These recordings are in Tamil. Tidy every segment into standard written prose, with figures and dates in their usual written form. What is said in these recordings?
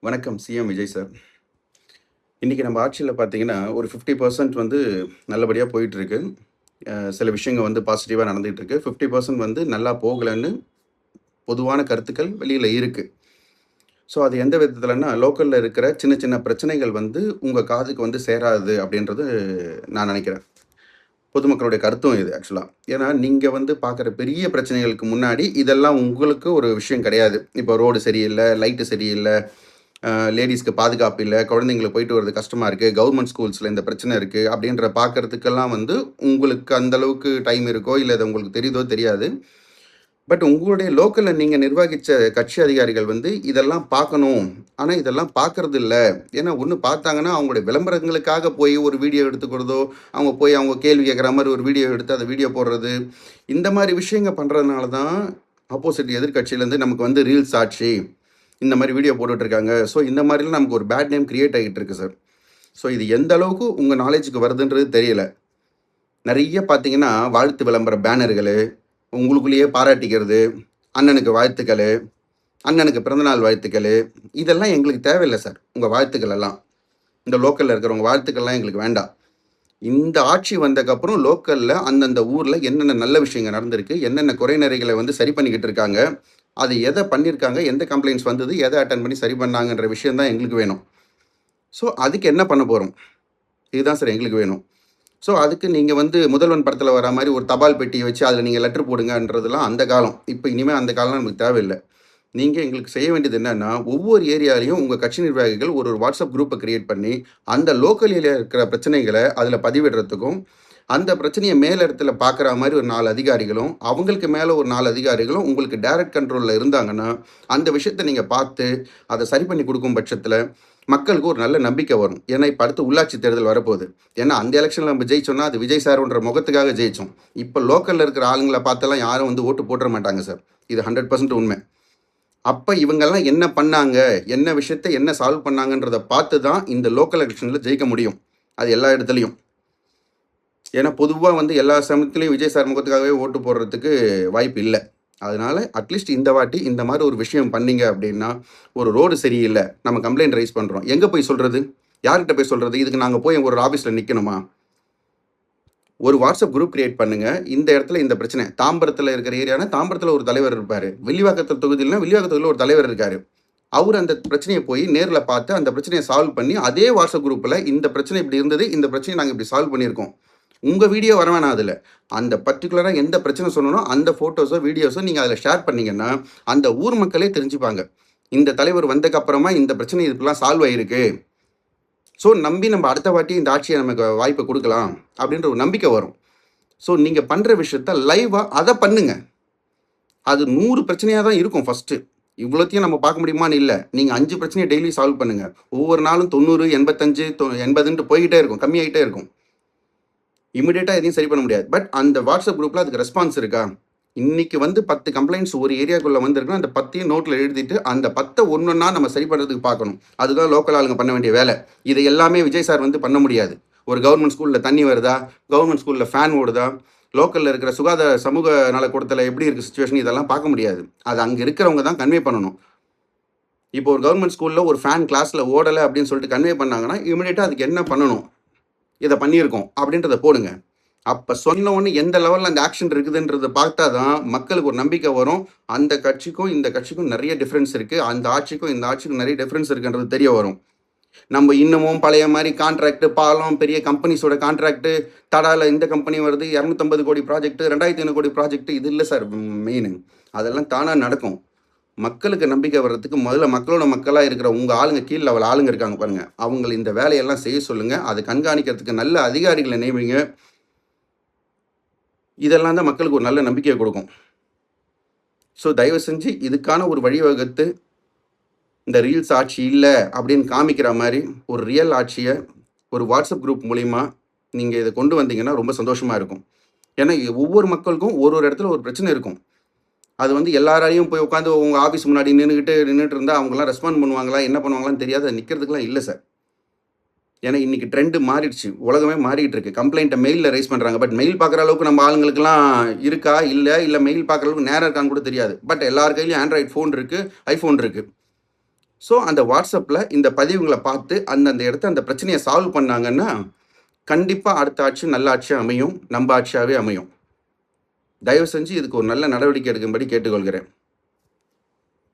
வணக்கம். CM Vijay sir. இன்னைக்கு நம்ம ஆட்சியில பார்த்தீங்கன்னா, ஒரு 50% வந்து நல்லபடியா போயிட்டுருக்கு. சில விஷயங்கள் வந்து பாசிட்டிவா நடந்துட்டு இருக்கு. 50% வந்து நல்லா போகலன்னு பொதுவான கருத்துக்கள் வெளியில இருக்கு. ஸோ அது எந்த விதத்துலன்னா, லோக்கல்ல இருக்கிற சின்ன சின்ன பிரச்சனைகள் வந்து உங்க காதுக்கு வந்து சேராது அப்படின்றது நான் நினைக்கிறேன். பொதுமக்களுடைய கருத்தும் இது ஆக்சுவலா. ஏன்னா, நீங்க வந்து பார்க்குற பெரிய பிரச்சனைகளுக்கு முன்னாடி இதெல்லாம் உங்களுக்கு ஒரு விஷயம் கிடையாது. இப்போ ரோடு சரியில்ல, லைட்டு சரியில்ல, லேடீஸ்க்கு பாதுகாப்பு இல்ல, குழந்தைங்களுக்கு போயிட்டு வரது கஷ்டமா இருக்கு, கவர்மெண்ட் ஸ்கூல்ஸ்ல இந்த பிரச்சனை இருக்கு அப்படின்ற பார்க்கறதுக்கெல்லாம் வந்து உங்களுக்கு அந்த அளவுக்கு டைம் இருக்கோ, இல்ல அது உங்களுக்கு தெரியுதோ தெரியாது. பட் உங்களுடைய லோக்கல்ல நீங்க நிர்வகிச்ச கட்சி அதிகாரிகள் வந்து இதெல்லாம் பார்க்கணும். ஆனா இதெல்லாம் பார்க்கறது இல்ல. ஏன்னா ஒண்ணு பார்த்தாங்கன்னா, அவங்களுடைய விளம்பரங்களுக்காக போய் ஒரு வீடியோ எடுத்துக்கிறதோ, அவங்க போய் அவங்க கேள்வி கேட்குற மாரி ஒரு வீடியோ எடுத்து அத வீடியோ போடுறது, இந்த மாரி விஷயங்கள் பண்றதுனால தான் ஆப்போசிட் எதிர்க்கட்சியிலேருந்து நமக்கு வந்து ரீல்ஸ் ஆச்சு. இந்த மாரி வீடியோ போட்டுட்டு இருக்காங்க. ஸோ இந்த மாரிலாம் நமக்கு ஒரு பேட் நேம் கிரியேட் ஆகிட்டு இருக்கு சார். ஸோ இது எந்த அளவுக்கு உங்க நாலேட்ஜ்க்கு வருதுன்றது தெரியல. நெறைய பார்த்தீங்கன்னா, வாழ்த்து விளம்பர பேனர்களு, உங்களுக்குள்ளேயே பாராட்டிக்கிறது, அண்ணனுக்கு வாழ்த்துக்களு, அண்ணனுக்கு பிறந்தநாள் வாழ்த்துக்களு, இதெல்லாம் எங்களுக்கு தேவையில்ல சார். உங்க வாழ்த்துக்கள் எல்லாம். இந்த லோக்கல்ல இருக்கிறவங்க வாழ்த்துக்கள்லாம் எங்களுக்கு வேண்டாம். இந்த ஆட்சி வந்ததுக்கப்புறம் லோக்கல்ல அந்தந்த ஊர்ல என்னென்ன நல்ல விஷயங்கள் நடந்திருக்கு, என்னென்ன குறை நிறைகளை வந்து சரி பண்ணிக்கிட்டு இருக்காங்க, அது எத பண்ணியிருக்காங்க, எந்த கம்ப்ளைண்ட்ஸ் வந்தது, எத அட்டெண்ட் பண்ணி சரி பண்ணாங்கன்ற விஷயம் தான் எங்களுக்கு வேணும். ஸோ அதுக்கு என்ன பண்ண போறோம்? இதுதான் சார் எங்களுக்கு வேணும். ஸோ அதுக்கு நீங்க வந்து முதல்வன் படத்துல வரா மாரி ஒரு தபால் பெட்டிய வச்சு அதில நீங்க லெட்டர் போடுங்கன்றதெல்லாம் அந்த காலம். இப்ப இனிமே அந்த காலம் நமக்கு தேவையில்ல. நீங்க எங்களுக்கு செய்ய வேண்டியது என்னன்னா, ஒவ்வொரு ஏரியாலயும் உங்க கட்சி நிர்வாகிகள் ஒரு வாட்ஸ்அப் குரூப்ப கிரியேட் பண்ணி, அந்த லோக்கல் ஏரியால இருக்கிற பிரச்சனைகள அதில பதிவிடுறதுக்கும், அந்த பிரச்சனைய மேல் இடத்துல பார்க்குற மாரி ஒரு 4 அதிகாரிகளும், அவங்களுக்கு மேல ஒரு 4 அதிகாரிகளும் உங்களுக்கு டைரக்ட் கண்ட்ரோல்ல இருந்தாங்கன்னா, அந்த விஷயத்த நீங்க பார்த்து, அத சரி பண்ணி குடுக்கும் பட்சத்தில, மக்களுக்கு ஒரு நல்ல நம்பிக்கை வரும். ஏன்னா, இப்ப அடுத்து உள்ளாட்சி தேர்தல் வரப்போது. ஏன்னா, அந்த எலக்ஷன்ல நம்ம ஜெயிச்சோம்னா, அது விஜய் சார்ன்ற முகத்துக்காக ஜெயிச்சோம். இப்ப லோக்கல்ல இருக்கிற ஆளுங்கள பார்த்தெல்லாம் யாரும் வந்து ஓட்டு போட்டுற மாட்டாங்க சார். இது 100% உண்மை. அப்ப இவங்கெல்லாம் என்ன பண்ணாங்க? என்ன விஷயத்த என்ன சால்வ் பண்ணாங்கன்றத பார்த்து தான் இந்த லோக்கல் எலக்ஷன்ல ஜெயிக்க முடியும். அது எல்லா இடத்துலயும். ஏன்னா, பொதுவா வந்து எல்லா சமயத்திலயும் விஜய் சார் முகத்துக்காகவே ஓட்டு போடுறதுக்கு வாய்ப்பு இல்ல. அதனால அட்லீஸ்ட் இந்த வாட்டி இந்த மாரி ஒரு விஷயம் பண்ணீங்க அப்டின்னா, ஒரு ரோடு சரியில்ல. நம்ம கம்ப்ளைண்ட் ரைஸ் பண்றோம். எங்க போய் சொல்றது? யார்கிட்ட போய் சொல்றது? இதுக்கு நாங்க போய் ஒரு ஆபீஸ்ல நிக்கணுமா? ஒரு வாட்ஸ்அப் குரூப் கிரியேட் பண்ணுங்க. இந்த இடத்துல இந்த பிரச்சனை. தாம்பரத்துல இருக்கிற ஏரியானா, தாம்பரத்துல ஒரு தலைவர் இருப்பாரு. வில்லிவாக்கத்து தொகுதியிலனா, வில்லிவாக்கத்து தொகுதியில ஒரு தலைவர் இருக்காரு. அவரு அந்த பிரச்சனைய போய் நேர்ல பார்த்து, அந்த பிரச்சனைய சால்வ் பண்ணி, அதே வாட்ஸ்அப் குரூப்ல இந்த பிரச்சனை இப்படி இருந்தது. இந்த பிரச்சனைய நாங்க இப்படி சால்வ் பண்ணியிருக்கோம். உங்க வீடியோ வர வேணாம் அதுல. அந்த பர்ட்டிகுலரா எந்த பிரச்சனை சொன்னனோ, அந்த ஃபோட்டோஸோ, வீடியோஸோ நீங்க அதுல ஷேர் பண்ணீங்கன்னா, அந்த ஊர் மக்களே தெரிஞ்சுப்பாங்க. இந்த தலைவர் வந்ததுக்கு அப்புறமா இந்த பிரச்சனை இப்படிலாம் சால்வ் ஆயிருக்கு. ஸோ நம்பி நம்ம அடுத்த வாட்டி இந்த ஆட்சிய நமக்கு வாய்ப்பு குடுக்கலாம். அப்படின்ற ஒரு நம்பிக்கை வரும். ஸோ நீங்க பண்ற விஷயத்த லைவா அத பண்ணுங்க. அது 100 பிரச்சனையா தான் இருக்கும் ஃபர்ஸ்ட்டு. இவ்வளத்தையும் நம்ம பார்க்க முடியுமான்னு இல்ல. நீங்க 5 பிரச்சனைய டெய்லி சால்வ் பண்ணுங்க. ஒவ்வொரு நாளும் 90, 85, 80ன்ட்டு போய்க்கிட்டே இருக்கும். கம்மியாயிட்டே இருக்கும். இமிடியேட்டா எதையும் சரி பண்ண முடியாது. பட் அந்த வாட்ஸ்அப் குரூப்ல அதுக்கு ரெஸ்பான்ஸ் இருக்கா? இன்னைக்கு வந்து 10 கம்ப்ளைண்ட்ஸ் ஒரு ஏரியாக்குள்ள வந்திருக்குன்னா, அந்த 10யும் நோட்ல எழுதிட்டு, அந்த 10 ஒண்ணொண்ணா நம்ம சரி பண்றதுக்கு பார்க்கணும். அதுதான் லோக்கல் ஆளுங்க பண்ண வேண்டிய வேலை. இத எல்லாமே விஜய் சார் வந்து பண்ண முடியாது. ஒரு கவர்ன்மென்ட் ஸ்கூல்ல தண்ணி வருதா? கவர்ன்மென்ட் ஸ்கூல்ல ஃபேன் ஓடுதா? லோக்கல்ல இருக்கிற சுகாதார சமூக நலக்கூடத்துல எப்படி இருக்கு சிச்சுவேஷன் இதெல்லாம் பார்க்க முடியாது. அது அங்க இருக்கிறவங்க தான் கன்வே பண்ணணும். இப்போ ஒரு கவர்ன்மென்ட் ஸ்கூல்ல ஒரு ஃபேன் கிளாஸ்ல ஓடல அப்படின்னு சொல்லிட்டு கன்வே பண்ணாங்கன்னா, இமிடியேட்டா அதுக்கு என்ன பண்ணணும்? இத பண்ணியிருக்கோம் அப்படின்றத போடுங்க. அப்ப சொன்ன உடனே எந்த லெவல்ல அந்த ஆக்ஷன் இருக்குதுன்றத பார்த்தா தான் மக்களுக்கு ஒரு நம்பிக்கை வரும். அந்த கட்சிக்கும், இந்த கட்சிக்கும் நெறைய டிஃபரன்ஸ் இருக்கு. அந்த ஆட்சிக்கும், இந்த ஆட்சிக்கும் நெறைய டிஃபரன்ஸ் இருக்குன்றது தெரிய வரும். நம்ம இன்னமும் பழைய மாரி கான்ட்ராக்ட், பாலம், பெரிய கம்பெனிஸோட கான்ட்ராக்ட், தடால இந்த கம்பெனி வருது, 250 கோடி ப்ராஜெக்ட், 2500 கோடி ப்ராஜெக்ட் இது இல்ல சார் மெயினு. அதெல்லாம் தானா நடக்கும். மக்களுக்கு நம்பிக்கை வர்றதுக்கு முதல்ல மக்களோட மக்களா இருக்கிற உங்க ஆளுங்க கீழ லெவல் ஆளுங்க இருக்காங்க பாருங்க. அவங்கள இந்த வேலையெல்லாம் செய்ய சொல்லுங்க. அத கண்காணிக்கிறதுக்கு நல்ல அதிகாரிகள நியமிங்க. இதெல்லாம் தான் மக்களுக்கு ஒரு நல்ல நம்பிக்கைய குடுக்கும். ஸோ தயவு செஞ்சு இதுக்கான ஒரு வழிவகுத்து, இந்த ரீல்ஸ் ஆட்சி இல்ல அப்படின்னு காமிக்கிற மாரி, ஒரு ரியல் ஆட்சிய ஒரு வாட்ஸ்அப் குரூப் மூலியமா நீங்க இத கொண்டு வந்தீங்கன்னா ரொம்ப சந்தோஷமா இருக்கும். ஏன்னா ஒவ்வொரு மக்களுக்கும் ஒரு ஒரு இடத்துல ஒரு பிரச்சனை இருக்கும். அது வந்து எல்லாராலயும் போய் உட்காந்து உங்க ஆஃபீஸ் முன்னாடி நின்னுட்டு இருந்தா அவங்கலாம் ரெஸ்பாண்ட் பண்ணுவாங்களா? என்ன பண்ணுவாங்களான்னு தெரியாது. அது நிக்கிறதுக்குலாம் இல்ல சார். ஏன்னா இன்னைக்கு ட்ரெண்ட் மாறிடுச்சு. உலகமே மாறிட்டு இருக்கு. கம்ப்ளைண்ட்ட மெயில்ல ரைஸ் பண்றாங்க. பட் மெயில் பார்க்குற அளவுக்கு நம்ம ஆளுங்களுக்கெல்லாம் இருக்கா? இல்ல மெயில் பார்க்குற அளவுக்கு நேரம் இருக்கான்னு கூட தெரியாது. பட் எல்லார் கையிலயும் ஆண்ட்ராய்ட் ஃபோன் இருக்கு, ஐஃபோன் இருக்கு. ஸோ அந்த வாட்ஸ்அப்பில் இந்த பதிவுகளை பார்த்து அந்தந்த இடத்த அந்த பிரச்சனையை சால்வ் பண்ணாங்கன்னா கண்டிப்பாக அடுத்த ஆட்சி நல்ல ஆட்சியாக அமையும், நம்ம ஆட்சியாகவே அமையும். தயவு செஞ்சு இதுக்கு ஒரு நல்ல நடவடிக்கை எடுக்கும்படி கேட்டுக்கொள்கிறேன்.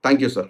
Thank you sir.